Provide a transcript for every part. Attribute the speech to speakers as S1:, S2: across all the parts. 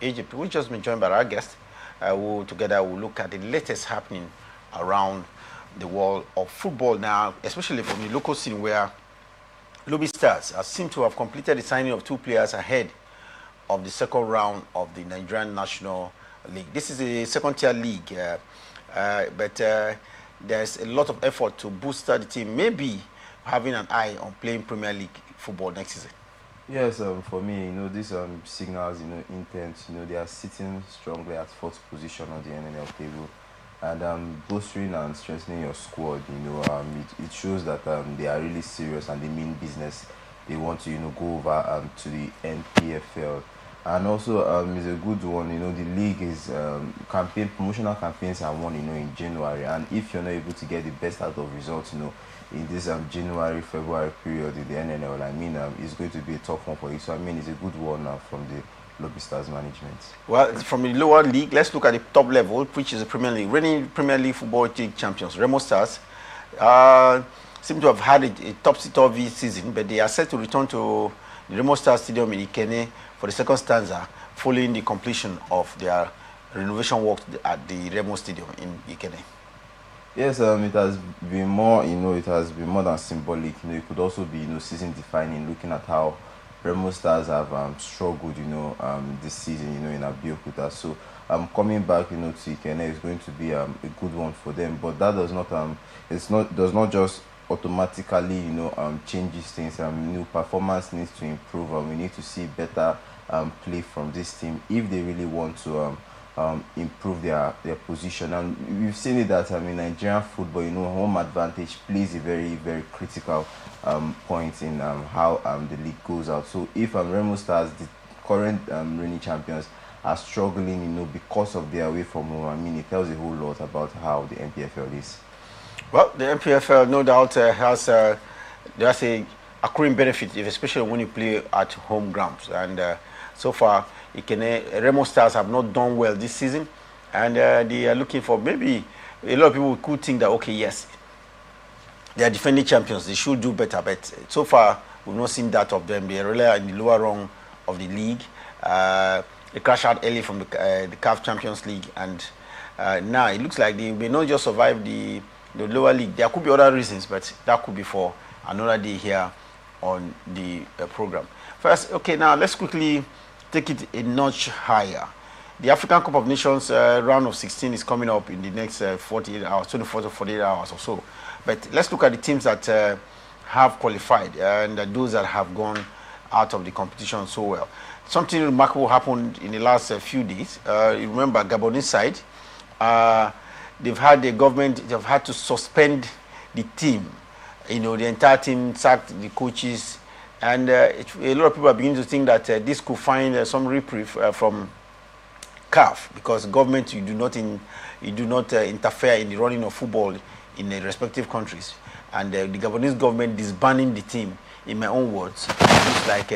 S1: Egypt. We've just been joined by our guest. Together we'll look at the latest happening around the world of football now, especially from the local scene where Lobby Stars seem to have completed the signing of two players ahead of the second round of the Nigerian National League. This is a second-tier league, but there's a lot of effort to boost the team, maybe having an eye on playing Premier League football next season.
S2: Yes, for me, these signals, intent, they are sitting strongly at fourth position on the NNL table, and bolstering and strengthening your squad, it shows that they are really serious and they mean business. They want to, go over to the NPFL, and also it's a good one. The league is promotional campaigns are won, in January, and if you're not able to get the best out of results, in this January, February period in the NNL, it's going to be a tough one for you. So it's a good one from the Lobby Stars management.
S1: Well, from the lower league, let's look at the top level, which is the Premier League. Reigning Premier League football league champions, Remo Stars, seem to have had a topsy-turvy season, but they are set to return to the Remo Stars Stadium in Ikene for the second stanza, following the completion of their renovation work at the Remo Stadium in Ikene.
S2: Yes, it has been more, it has been more than symbolic. It could also be, season defining, looking at how Remo Stars have struggled, this season, in Abeokuta. So, coming back, to Ikene is going to be a good one for them. But that does not, does not just automatically, changes things. New performance needs to improve, and we need to see better play from this team if they really want to. Improve their position, and we've seen it that Nigerian football, home advantage plays a very, very critical point in how the league goes out. So if Remo Stars, the current reigning champions, are struggling, because of their away from home, it tells a whole lot about how the NPFL is.
S1: Well, the NPFL no doubt has there's a accruing benefit, especially when you play at home grounds, and so far Remo Stars have not done well this season, and they are looking for, maybe a lot of people could think that, okay, yes, they are defending champions, they should do better, but so far we've not seen that of them. They are really in the lower rung of the league. They crashed out early from the CAF Champions League, and now it looks like they may not just survive the lower league. There could be other reasons, but that could be for another day here on the program. First, okay, now let's quickly take it a notch higher. The African Cup of Nations round of 16 is coming up in the next 48 hours, 24 to 48 hours or so. But let's look at the teams that have qualified and those that have gone out of the competition so well. Something remarkable happened in the last few days. You remember Gabonese side, they've had the government, they've had to suspend the team. The entire team, sacked the coaches. And a lot of people are beginning to think that this could find some reprieve from CAF, because government, you do not interfere in the running of football in the respective countries. And the Gabonese government disbanding the team, in my own words, looks like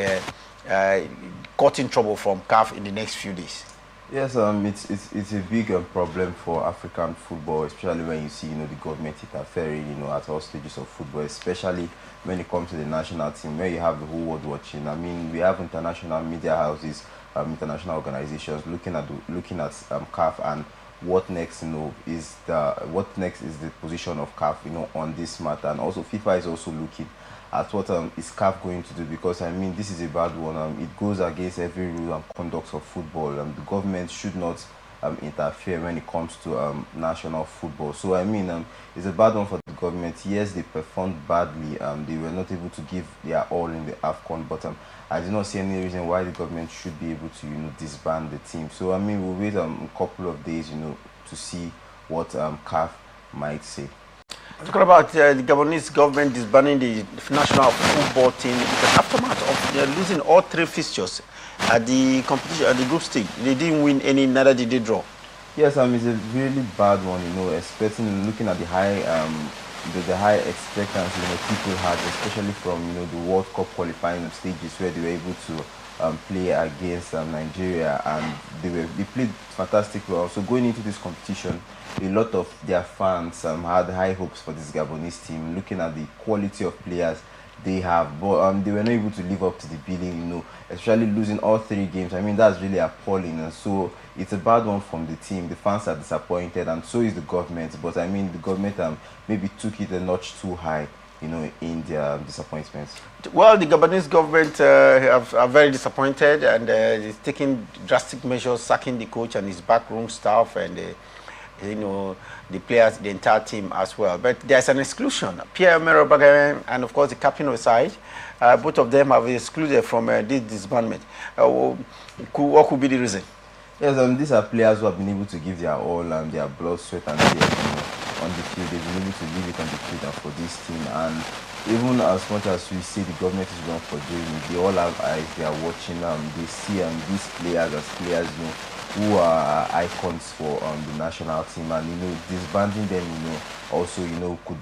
S1: caught in trouble from CAF in the next few days.
S2: Yes, it's a big problem for African football, especially when you see the government interfering at all stages of football, especially when it comes to the national team, where you have the whole world watching. We have international media houses, international organizations looking at CAF, and what next is the position of CAF on this matter, and also FIFA is also looking at what is CAF going to do, because this is a bad one. It goes against every rule and conduct of football. The government should not interfere when it comes to national football. So it's a bad one for the government. Yes, they performed badly. They were not able to give their all in the AFCON, but I do not see any reason why the government should be able to disband the team. So we'll wait a couple of days to see what CAF might say.
S1: Talking about the Gabonese government disbanding the national football team, it's an aftermath of losing all three fixtures at the competition, at the group stage. They didn't win any, neither did they draw.
S2: Yes, it's a really bad one, looking at the high expectancy people had, especially from the World Cup qualifying stages, where they were able to play against Nigeria, and they played fantastic well. So going into this competition, a lot of their fans had high hopes for this Gabonese team, looking at the quality of players they have, but they were not able to live up to the billing, especially losing all 3 games. I mean, that's really appalling, and so it's a bad one from the team. The fans are disappointed, and so is the government. But I mean, the government maybe took it a notch too high, in their disappointments.
S1: Well, the Gabonese government are very disappointed, and is taking drastic measures, sacking the coach and his backroom staff, and the players, the entire team as well. But there's an exclusion. Pierre-Emerick Aubameyang and of course the captain of the side, both of them have excluded from this disbandment. What could be the reason?
S2: Yes, these are players who have been able to give their all and their blood, sweat, and tears on the field. They've been able to leave it on the field and for this team. And even as much as we say the government is wrong for doing it, they all have eyes. They are watching. They see these players as players, who are icons for the national team, and disbanding them, also could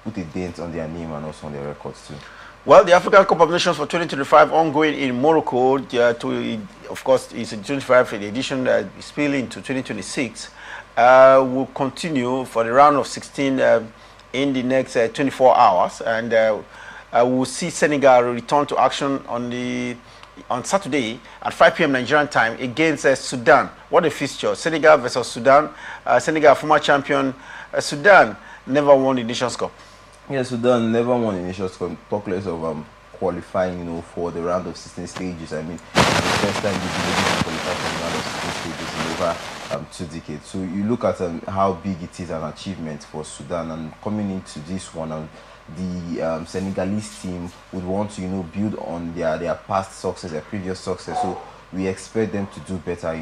S2: put a dent on their name and also on their records too.
S1: Well, the African Cup of Nations for 2025 ongoing in Morocco. Of course, it's a 25th edition that is spilling into 2026. Will continue for the round of 16 in the next 24 hours, and we'll see Senegal return to action on Saturday at 5 p.m. Nigerian time against Sudan. What a fixture! Senegal versus Sudan. Senegal, former champion. Sudan never won the Nations Cup.
S2: Yeah, Sudan never won the Nations Cup. Talk less of qualifying, for the round of 16 stages. I mean, it's the first time they've been able to qualify for the round of 16 stages in over 2 decades. So you look at how big it is an achievement for Sudan, and coming into this one, the Senegalese team would want to build on their past success, their previous success. So we expect them to do better.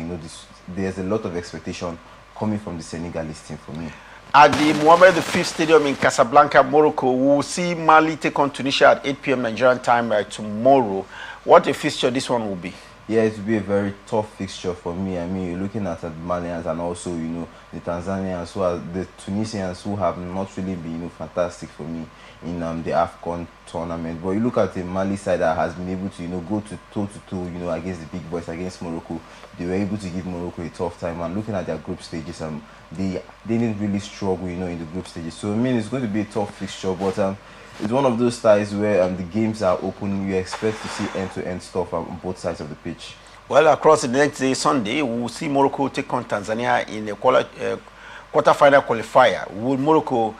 S2: There's a lot of expectation coming from the Senegalese team for me.
S1: At the Mohammed V Stadium in Casablanca, Morocco, we will see Mali take on Tunisia at 8 p.m. Nigerian time tomorrow. What a fixture this one will be.
S2: Yeah, it will be a very tough fixture for me. I mean, you're looking at the Malians and also, the Tanzanians, the Tunisians, who have not really been, fantastic for me in the AFCON tournament. But you look at the Mali side that has been able to, go to toe-to-toe, against the big boys, against Morocco. They were able to give Morocco a tough time. And looking at their group stages, they didn't really struggle, in the group stages. So, I mean, it's going to be a tough fixture, but it's one of those ties where the games are open. You expect to see end-to-end stuff on both sides of the pitch.
S1: Well, across the next day, Sunday, we will see Morocco take on Tanzania in a quarter-final qualifier. Will Morocco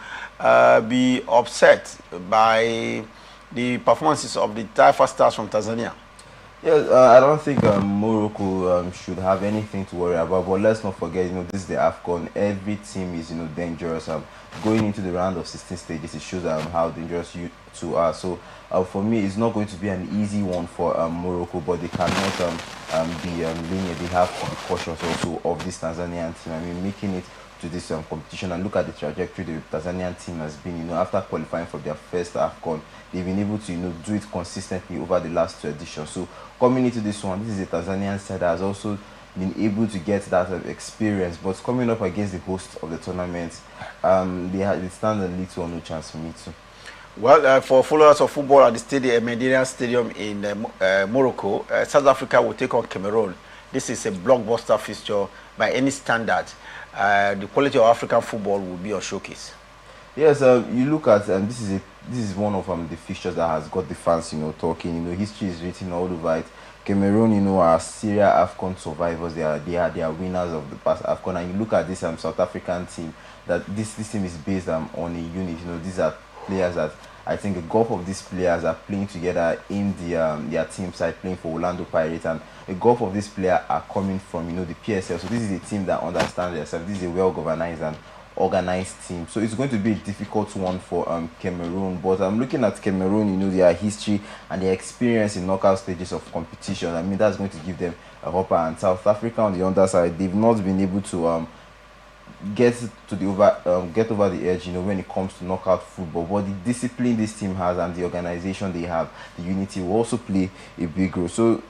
S1: be upset by the performances of the Taifa Stars from Tanzania?
S2: Yes, I don't think Morocco should have anything to worry about. But let's not forget, this is the AFCON. Every team is, dangerous. Going into the round of 16 stages, it shows how dangerous you two are. So for me, it's not going to be an easy one for Morocco, but they cannot be lenient. They have to be cautious also of this Tanzanian team. I mean, making it to this competition, and look at the trajectory the Tanzanian team has been. After qualifying for their first AFCON, they've been able to do it consistently over the last 2 editions. So coming into this one, this is a Tanzanian side that has also been able to get that experience, but coming up against the host of the tournament, they stand a little or no chance for me too.
S1: Well, for followers of football at the Medina Stadium in Morocco, South Africa will take on Cameroon. This is a blockbuster fixture by any standard. The quality of African football will be on showcase.
S2: Yes, you look at this is one of the fixtures that has got the fans talking. History is written all over it. Cameroon, are Syria AFCON survivors. They are winners of the past AFCON. And you look at this South African team. That this team is based on a unit. These are players that I think a group of these players are playing together in their team side, playing for Orlando Pirates, and a group of these players are coming from the PSL. So this is a team that understands themselves. This is a well-organized and organized team. So it's going to be a difficult one for Cameroon. But I'm looking at Cameroon, their history and their experience in knockout stages of competition. I mean, that's going to give them a hopper. And South Africa on the underside, they've not been able to get over the edge, when it comes to knockout football. But the discipline this team has and the organization they have, the unity, will also play a big role. So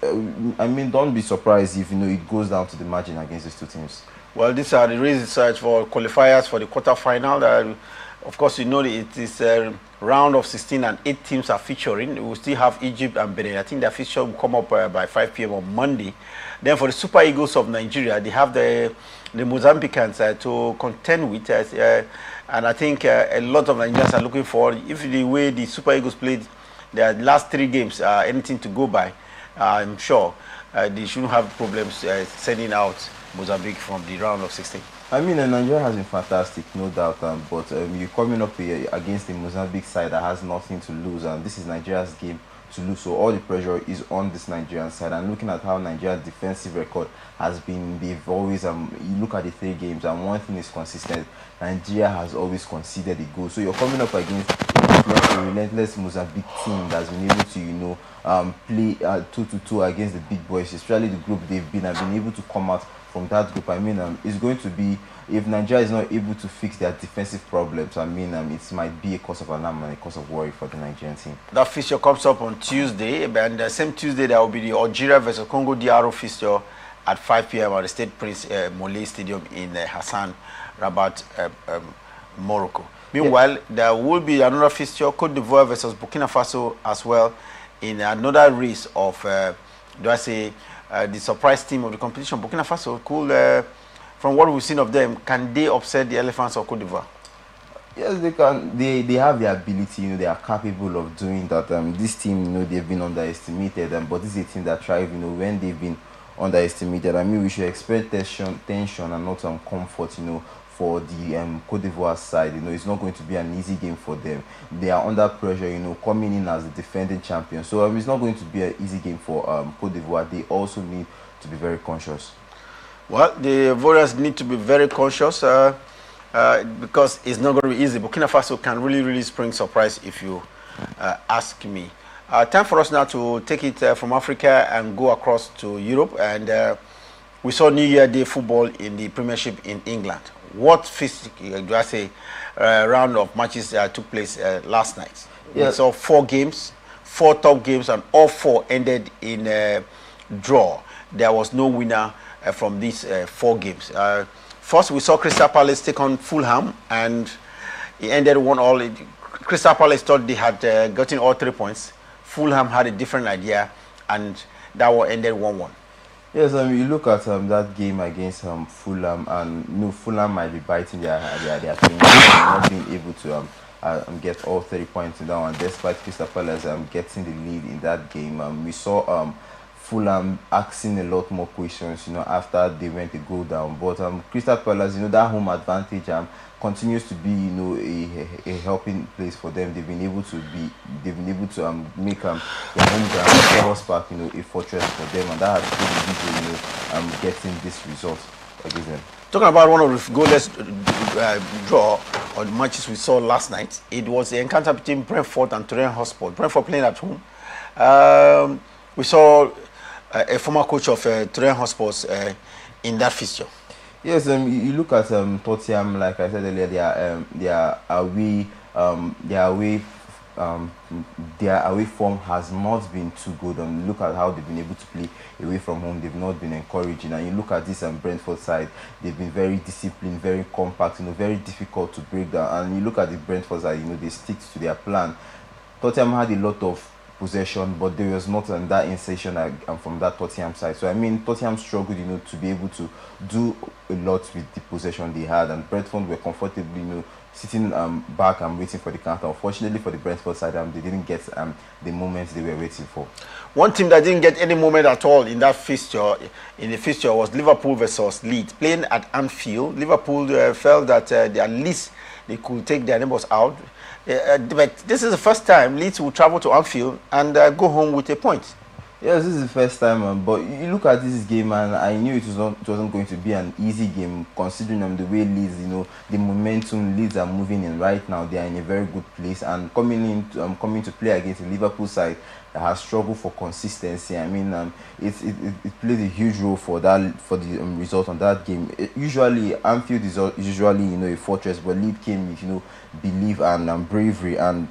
S2: I mean, don't be surprised if it goes down to the margin against these two teams.
S1: Well, these are the results for qualifiers for the quarterfinal. Of course, it is a round of 16 and 8 teams are featuring. We will still have Egypt and Benin. I think their fixture will come up by 5 p.m. on Monday. Then for the Super Eagles of Nigeria, they have the Mozambicans to contend with. And I think a lot of Nigerians are looking forward. If the way the Super Eagles played their last 3 games are anything to go by, I'm sure they shouldn't have problems sending out Mozambique from the round of 16.
S2: I mean, Nigeria has been fantastic, no doubt, but you're coming up here against the Mozambique side that has nothing to lose, and this is Nigeria's game to lose, so all the pressure is on this Nigerian side. And looking at how Nigeria's defensive record has been, they've always, you look at the 3 games, and one thing is consistent: Nigeria has always conceded a goal. So you're coming up against a relentless Mozambique team that's been able to, play 2-2 against the big boys, especially the group they've been, and been able to come out from that group. I mean, it's going to be, if Nigeria is not able to fix their defensive problems, I mean, it might be a cause of alarm and a cause of worry for the Nigerian team.
S1: That fixture comes up on Tuesday, and the same Tuesday there will be the Algeria versus Congo DR fixture at 5 p.m. at the State Prince Moulay Stadium in Hassan, Rabat, Morocco. Meanwhile, there will be another fixture, Cote d'Ivoire versus Burkina Faso as well, in another race of, the surprise team of the competition. Burkina Faso could, from what we've seen of them, can they upset the Elephants of Cote d'Ivoire?
S2: Yes, they can. They have the ability. They are capable of doing that. This team, they've been underestimated, but this is a team that thrive. When they've been underestimated, I mean, we should expect tension and not comfort. For the Cote d'Ivoire side, it's not going to be an easy game for them. They are under pressure, coming in as the defending champion. So it's not going to be an easy game for Cote d'Ivoire. They also need to be very conscious.
S1: Well, the Ivorians need to be very conscious because it's not going to be easy. Burkina Faso can really spring surprise if you ask me. Time for us now to take it from Africa and go across to Europe. And we saw New Year Day football in the Premiership in England. What round of matches took place last night? Yeah. We saw 4 games, 4 top games, and all 4 ended in a draw. There was no winner from these 4 games. First, we saw Crystal Palace take on Fulham, and it ended 1-1. Crystal Palace thought they had gotten all 3 points. Fulham had a different idea, and that one ended 1-1.
S2: Yes, you look at that game against Fulham, and Fulham might be biting their thing, not being able to get all 30 points in that one, despite Crystal Palace getting the lead in that game. We saw Fulham asking a lot more questions, after they went a goal down. But Crystal Palace, that home advantage continues to be, a helping place for them. They've been able to make their home ground, Selhurst Park, a fortress for them, and that has been getting this result against them.
S1: Talking about one of the goalless draw or the matches we saw last night, it was the encounter between Brentford and Tottenham Hotspur. Brentford playing at home. We saw a former coach of Tottenham Hotspur in that fixture.
S2: Yes, you look at Tottenham, like I said earlier, their away form has not been too good. Look at how they've been able to play away from home. They've not been encouraging. And you look at this Brentford side, they've been very disciplined, very compact, very difficult to break down. And you look at the Brentford side, they stick to their plan. Tottenham had a lot of possession, but there was not that incision from that Tottenham side. So I mean, Tottenham struggled, to be able to do a lot with the possession they had, and Brentford were comfortably, sitting back and waiting for the counter. Unfortunately for the Brentford side, they didn't get the moments they were waiting for.
S1: One team that didn't get any moment at all in that fixture, was Liverpool versus Leeds, playing at Anfield. Liverpool felt that at least they could take their neighbours out. But this is the first time Leeds will travel to Anfield and go home with a point.
S2: Yes, this is the first time, but you look at this game, and I knew it wasn't going to be an easy game, considering the way Leeds, the momentum Leeds are moving in right now. They are in a very good place, and coming to play against the Liverpool side that has struggled for consistency. I mean, it played a huge role for the result on that game. Usually, Anfield is usually a fortress, but Leeds came with belief and bravery, and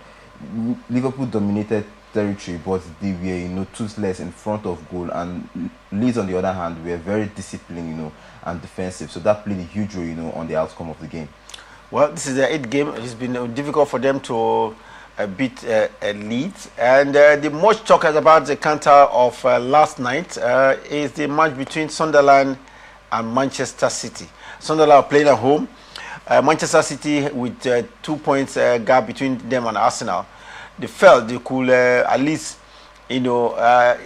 S2: Liverpool dominated territory, but they were toothless in front of goal, and Leeds on the other hand were very disciplined and defensive, so that played a huge role on the outcome of the game. Well,
S1: this is the 8th game. It's been difficult for them to beat Leeds, and the much talk about the counter of last night is the match between Sunderland and Manchester City. Sunderland are playing at home. Manchester City with 2 points gap between them and Arsenal. they felt they could at least, you know,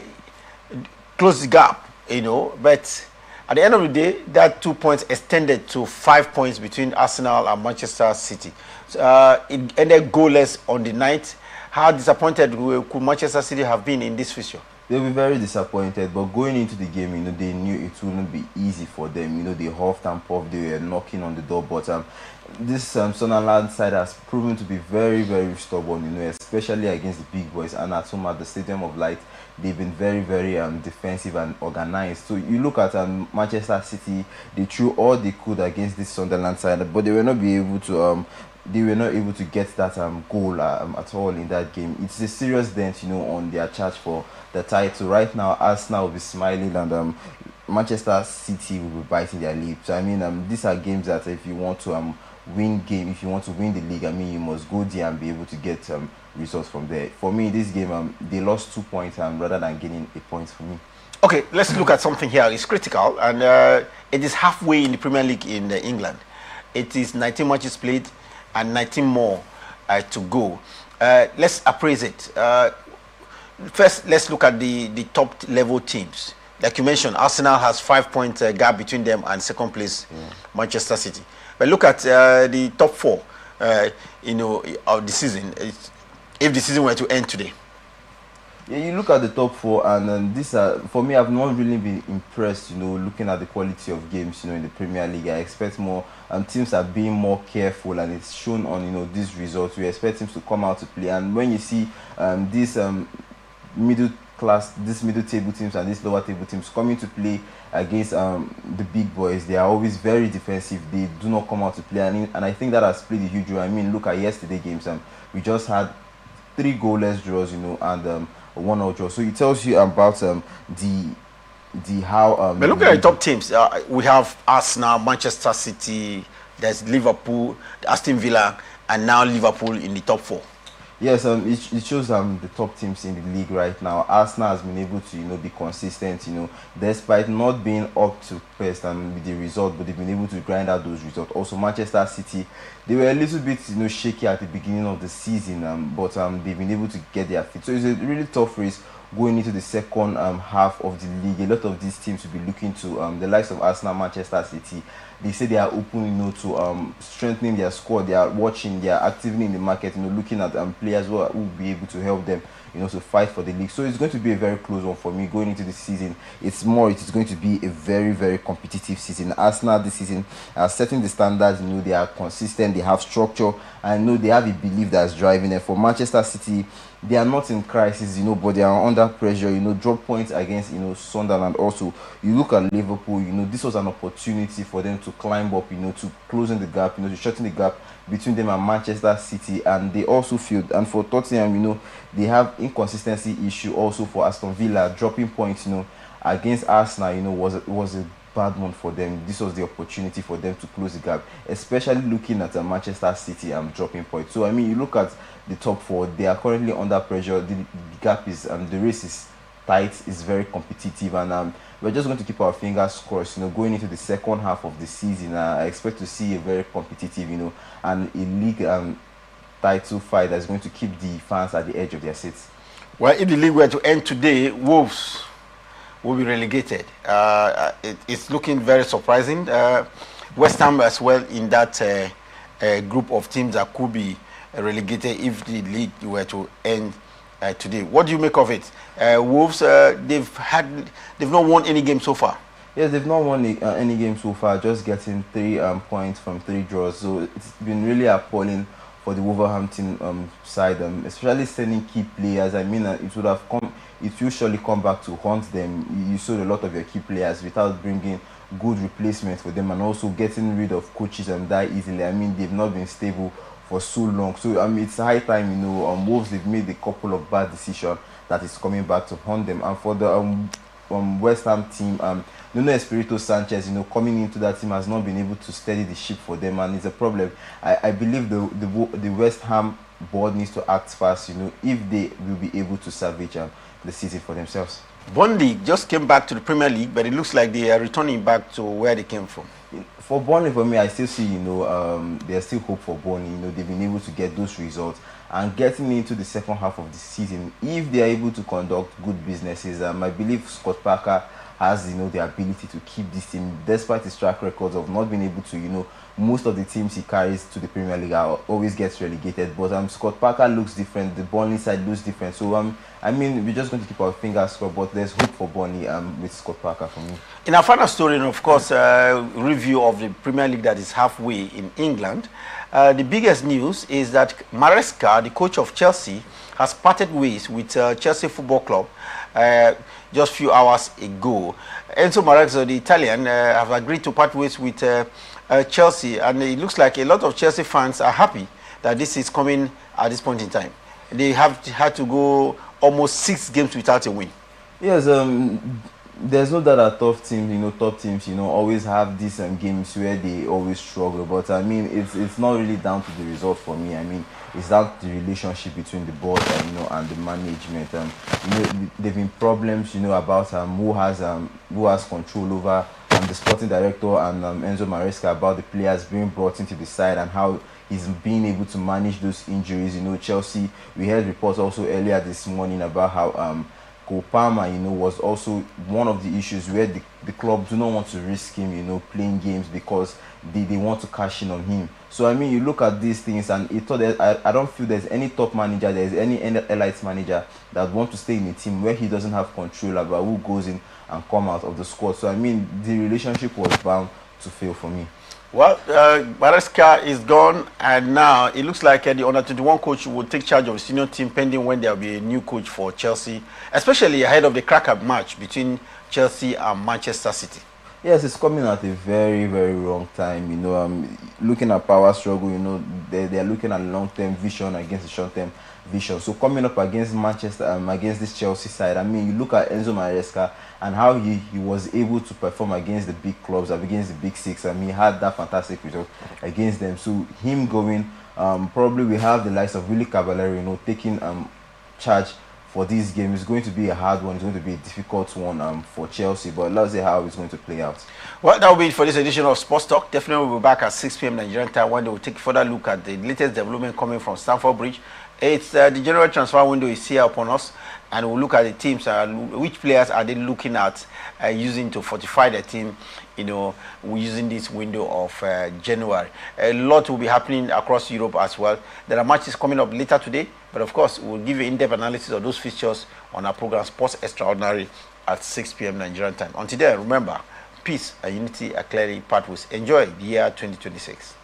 S1: close the gap, you know. But at the end of the day, that 2 points extended to 5 points between Arsenal and Manchester City. It ended goalless on the night. How disappointed could Manchester City have been in this fixture?
S2: They'll be very disappointed, but going into the game, you know, they knew it wouldn't be easy for them. You know, they huffed and puffed, they were knocking on the door, but this Sunderland side has proven to be very, very stubborn, you know, especially against the big boys. And at home at the Stadium of Light, they've been very, very defensive and organized. So you look at Manchester City, they threw all they could against this Sunderland side, but they were not able to get that goal at all in that game. It's a serious dent, you know, on their charge for the title. Right now, Arsenal will be smiling and Manchester City will be biting their lips. I mean, these are games that if you want to if you want to win the league, I mean, you must go there and be able to get results from there. For me, this game, they lost 2 points rather than gaining a point for me.
S1: Okay, let's look at something here. It's critical, and it is halfway in the Premier League in England. It is 19 matches played and 19 more to go. Let's appraise it. First, let's look at the top level teams. Like you mentioned, Arsenal has 5 point gap between them and second place Manchester City. But look at the top four, you know, of the season. If the season were to end today.
S2: Yeah, you look at the top four, and this for me, I've not really been impressed. You know, looking at the quality of games, you know, in the Premier League, I expect more. Teams are being more careful, and it's shown on, you know, these results. We expect teams to come out to play, and when you see these middle table teams and these lower table teams coming to play against the big boys, they are always very defensive. They do not come out to play, and I think that has played a huge role. I mean, look at yesterday's games. We just had 3 goalless draws, you know, and 1-0 draw. So it tells you about the how.
S1: But look at the top teams. We have Arsenal, Manchester City. There's Liverpool, Aston Villa, and now Liverpool in the top 4.
S2: Yes, it shows the top teams in the league right now. Arsenal has been able to, you know, be consistent, you know, despite not being up to best with the result, but they've been able to grind out those results. Also, Manchester City, they were a little bit, you know, shaky at the beginning of the season, but they've been able to get their feet. So it's a really tough race going into the second half of the league. A lot of these teams will be looking to the likes of Arsenal, Manchester City. They say they are open, you know, to strengthening their squad. They are watching, they are actively in the market, you know, looking at players who will be able to help them, you know, to fight for the league. So it's going to be a very close one for me going into the season. It is going to be a very, very competitive season. Arsenal this season are setting the standards, you know, they are consistent, they have structure, and you know, they have a belief that's driving them. For Manchester City, they are not in crisis, you know, but they are under pressure, you know, drop points against, you know, Sunderland. Also, you look at Liverpool, you know, this was an opportunity for them to climb up, you know, to closing the gap, you know, to shorten the gap between them and Manchester City, and they also failed. And for Tottenham, you know, they have inconsistency issue. Also for Aston Villa, dropping points, you know, against Arsenal, you know, was a bad one for them. This was the opportunity for them to close the gap, especially looking at Manchester City dropping points. So I mean, you look at the top 4, they are currently under pressure. The gap is the race is tight, it's very competitive, and we're just going to keep our fingers crossed, you know, going into the second half of the season. I expect to see a very competitive, you know, and a league title fight that's going to keep the fans at the edge of their seats.
S1: Well, if the league were to end today, Wolves will be relegated. It's looking very surprising. West Ham as well in that group of teams that could be relegated if the league were to end today. What do you make of it? Wolves, they've not won any game so far.
S2: Yes, they've not won any game so far, just getting 3 points from 3 draws. So it's been really appalling for the Wolverhampton side, especially sending key players. I mean, it will surely come back to haunt them. You sold a lot of your key players without bringing good replacements for them, and also getting rid of coaches that easily. I mean, they've not been stable for so long. So I mean, it's high time, you know, Wolves, they've made a couple of bad decisions that is coming back to haunt them. And for the West Ham team, Nuno Espirito Sanchez, you know, coming into that team has not been able to steady the ship for them, and it's a problem. I believe the West Ham board needs to act fast, you know, if they will be able to salvage the season for themselves.
S1: Burnley just came back to the Premier League, but it looks like they are returning back to where they came from.
S2: For Burnley, for me, I still see, there's still hope for Burnley. They've been able to get those results and getting into the second half of the season. If they are able to conduct good businesses, I believe Scott Parker has, the ability to keep this team, despite his track records of not being able to, most of the teams he carries to the Premier League always gets relegated. But Scott Parker looks different. The Burnley side looks different. So we're just going to keep our fingers crossed. But there's hope for Burnley with Scott Parker for me.
S1: In our final story, and of course, review of the Premier League that is halfway in England, the biggest news is that Maresca, the coach of Chelsea, has parted ways with Chelsea Football Club just a few hours ago. Enzo Maresca, the Italian, have agreed to part ways with Chelsea, and it looks like a lot of Chelsea fans are happy that this is coming at this point in time. They have had to go almost 6 games without a win.
S2: Yes, there's no doubt that top teams, always have these games where they always struggle. But it's not really down to the result for me. It's down to the relationship between the board and the management. There've been problems, about who has control over the sporting director and Enzo Maresca, about the players being brought into the side and how he's being able to manage those injuries. Chelsea, we heard reports also earlier this morning about how Cole Palmer, was also one of the issues where the club do not want to risk him, playing games because they want to cash in on him. So you look at these things, and I don't feel there's any top manager, there's any elite manager that want to stay in a team where he doesn't have control about who goes in and come out of the squad. So the relationship was bound to fail for me.
S1: Well, Maresca is gone, and now it looks like the under-21 coach will take charge of the senior team pending when there will be a new coach for Chelsea, especially ahead of the crack-up match between Chelsea and Manchester City.
S2: Yes, it's coming at a very, very wrong time. Looking at power struggle, they're looking at long-term vision against the short-term vision. So coming up against Manchester, against this Chelsea side, you look at Enzo Maresca and how he was able to perform against the big clubs, against the big six. He had that fantastic result against them. So him going, probably we have the likes of Willy Caballero, taking charge for this game. Is going to be a hard one. It's going to be a difficult one for Chelsea. But let's see how it's going to play out.
S1: Well, that will be it for this edition of Sports Talk. Definitely we'll be back at 6 p.m. Nigerian time when they will take a further look at the latest development coming from Stamford Bridge. It's the general transfer window is here upon us, and we'll look at the teams, which players are they looking at using to fortify the team, using this window of January. A lot will be happening across Europe as well. There are matches coming up later today, but of course, we'll give you in-depth analysis of those fixtures on our program Sports Extraordinary at 6 p.m. Nigerian time. Until then, remember, peace and unity are clearly pathways. Enjoy the year 2026.